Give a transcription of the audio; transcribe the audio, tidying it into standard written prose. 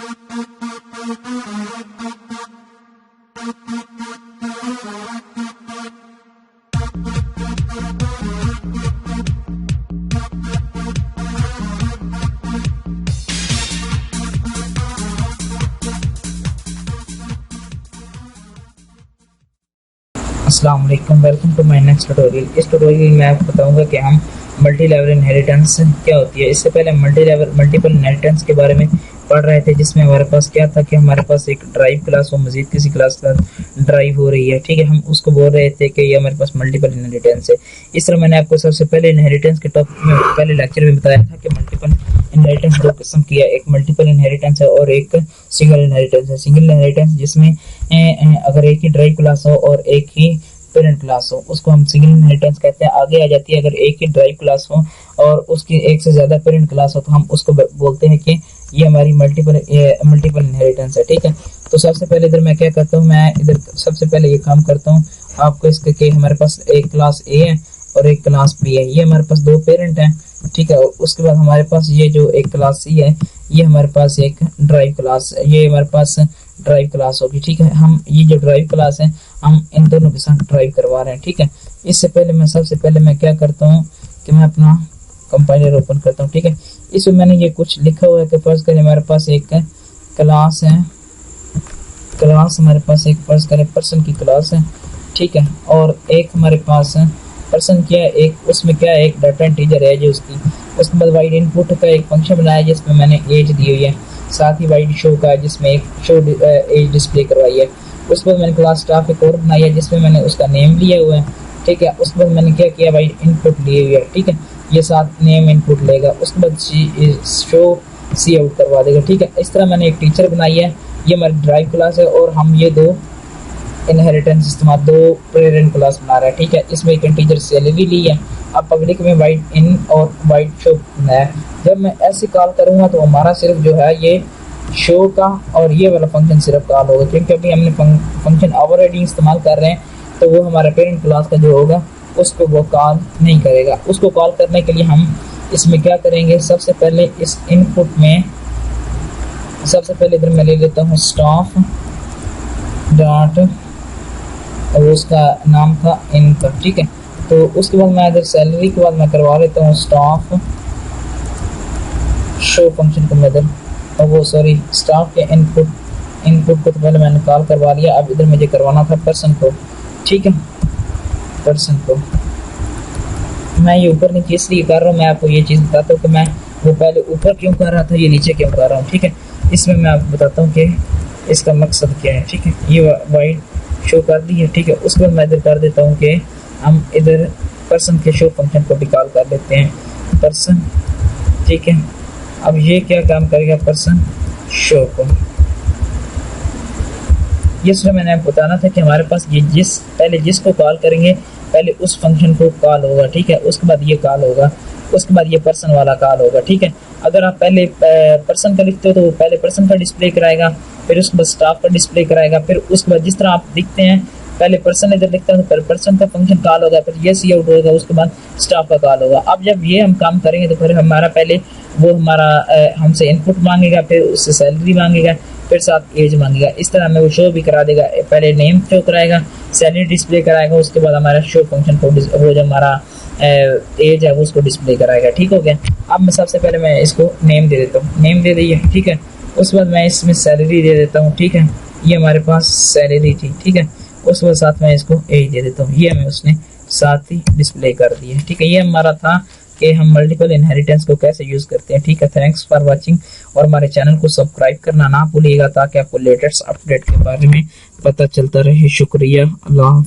अस्सलाम वालेकुम, welcome to my next tutorial. इस ट्यूटोरियल में मैं आपको बताऊंगा कि हम मल्टी लेवल इनहेरिटेंस क्या होती है। इससे पहले मल्टीपल इनहेरिटेंस के बारे में पढ़ रहे थे, जिसमें हमारे पास क्या था कि हमारे पास एक ड्राइव क्लास हो, मजीद किसी क्लास का ड्राइव हो रही है, ठीक है। हम उसको बोल रहे थे कि ये हमारे पास मल्टीपल इनहेरिटेंस है। इस तरह मैंने आपको सबसे पहले इनहेरिटेंस के टॉपिक में पहले लेक्चर में बताया था कि मल्टीपल इनहेरिटेंस दो किस्म की है, एक मल्टीपल इनहेरिटेंस है और एक सिंगल इनहेरिटेंस है। सिंगल इनहेरिटेंस जिसमें अगर एक ही ड्राइव क्लास हो और एक ही पेरेंट क्लास हो, उसको हम सिंगल इनहेरिटेंस कहते हैं। आगे आ जाती है अगर एक ही ड्राइव क्लास हो और उसकी एक से ज्यादा पेरेंट क्लास हो, तो हम उसको बोलते हैं कि ये हमारी मल्टीपल इनहेरिटेंस है, ठीक है। तो सबसे पहले इधर मैं क्या करता हूँ, मैं इधर सबसे पहले ये काम करता हूँ आपको इसके कि हमारे पास एक क्लास ए है और एक क्लास बी है, ये हमारे पास दो पेरेंट हैं, ठीक है। उसके बाद हमारे पास ये जो एक क्लास सी है, ये हमारे पास एक ड्राइव क्लास, ये हमारे पास ड्राइव क्लास होगी, ठीक है। हम ये जो ड्राइव क्लास है हम इन दोनों के साथ ड्राइव करवा रहे हैं, ठीक है। इससे पहले मैं सबसे पहले मैं क्या करता हूँ कि मैं अपना कंपाइलर ओपन करता हूँ, ठीक है। इसमें मैंने ये कुछ लिखा हुआ है कि फर्ज करें हमारे पास एक क्लास है, क्लास हमारे पास एक फर्ज करें पर्सन की क्लास है, ठीक है। और एक हमारे पास पर्सन क्या है, एक उसमें क्या है, एक डाटा इंटीजर है जो उसकी। उसके बाद वाइड इनपुट का एक फंक्शन बनाया जिसमें मैंने एज दी हुई है, साथ ही वाइड शो का जिसमें एक शो एज डिस्प्ले करवाई है। उसके बाद मैंने क्लास स्टाफ एक और बनाई है जिसमें मैंने उसका नेम लिया हुआ है, ठीक है। उसके बाद मैंने क्या किया, वाइड इनपुट लिए हुए है, ठीक है। ये साथ नेम इनपुट लेगा, उसके बाद शो सी आउट करवा देगा, ठीक है। इस तरह मैंने एक टीचर बनाई है, ये हमारी ड्राइव क्लास है और हम ये दो इनहेरिटेंस इस्तेमाल दो पेरेंट क्लास बना रहा है, ठीक है। इसमें एक इंटीजर सैलरी ली है, अब पब्लिक में वाइड इन और वाइड शो बनाया। जब मैं ऐसे कॉल करूंगा तो हमारा सिर्फ जो है ये शो का और ये वाला फंक्शन सिर्फ कॉल होगा, क्योंकि अभी हमने फंक्शन ओवरराइडिंग इस्तेमाल कर रहे हैं, तो वो हमारा पेरेंट क्लास का जो होगा उसको वो कॉल नहीं करेगा। उसको कॉल करने के लिए हम इसमें क्या करेंगे, सबसे पहले इस इनपुट में सबसे पहले इधर मैं ले लेता हूँ स्टाफ डॉट और उसका नाम का इनपुट, ठीक है। तो उसके बाद मैं इधर सैलरी के बाद मैं करवा लेता हूँ स्टाफ शो फंक्शन को मैं इधर, और वो सॉरी स्टाफ के इनपुट को तो पहले मैंने कॉल करवा लिया। अब इधर मुझे करवाना था पर्सन को, ठीक है। पर्सन को मैं ये ऊपर नीचे इसलिए कर रहा हूँ, मैं आपको ये चीज़ बताता हूँ कि मैं वो पहले ऊपर क्यों कर रहा था, ये नीचे क्यों कर रहा हूँ, ठीक है। इसमें मैं आपको बताता हूँ कि इसका मकसद क्या है, ठीक है। ये वाइड शो कर दी है, ठीक है। उसके बाद मैं इधर कर देता हूँ कि हम इधर पर्सन के शो फंक्शन को भी कॉल कर लेते हैं, पर्सन, ठीक है। अब ये क्या काम करेगा, पर्सन शो को। ये सिर्फ मैंने आपको बताना था कि हमारे पास ये पहले जिसको कॉल करेंगे पहले उस फंक्शन को कॉल होगा, ठीक है। उसके बाद ये कॉल होगा, उसके बाद ये पर्सन वाला कॉल होगा, ठीक है। अगर आप पहले पर्सन का लिखते हो तो वो पहले पर्सन का डिस्प्ले कराएगा, फिर उसके बाद स्टाफ का डिस्प्ले कराएगा, फिर उसके बाद जिस तरह आप लिखते हैं पहले पर्सन इधर लिखते हैं तो पहले पर्सन का फंक्शन कॉल होगा, फिर ये सी आउट होगा, उसके बाद स्टाफ का कॉल होगा। अब जब ये हम काम करेंगे तो फिर हमारा पहले वो हमारा हमसे इनपुट मांगेगा, फिर उससे सैलरी मांगेगा, फिर साथ एज मांगेगा। इस तरह हमें वो शो भी करा देगा, पहले नेम शो कराएगा, सैलरी डिस्प्ले कराएगा, उसके बाद हमारा शो फंक्शन को वो जो हमारा एज है वो उसको डिस्प्ले कराएगा, ठीक हो गया। अब मैं सबसे पहले मैं इसको नेम दे देता हूँ, नेम दे दिए, ठीक है। उसके बाद मैं इसमें सैलरी दे देता हूँ, ठीक है। ये हमारे पास सैलरी थी, ठीक है। उसके बाद साथ में इसको एज दे देता हूँ, ये हमें उसने साथ ही डिस्प्ले कर दिया, ठीक है। ये हमारा था कि हम मल्टीपल इनहेरिटेंस को कैसे यूज करते हैं, ठीक है। थैंक्स फॉर वाचिंग, और हमारे चैनल को सब्सक्राइब करना ना भूलिएगा ताकि आपको लेटेस्ट अपडेट के बारे में पता चलता रहे। शुक्रिया, अल्लाह।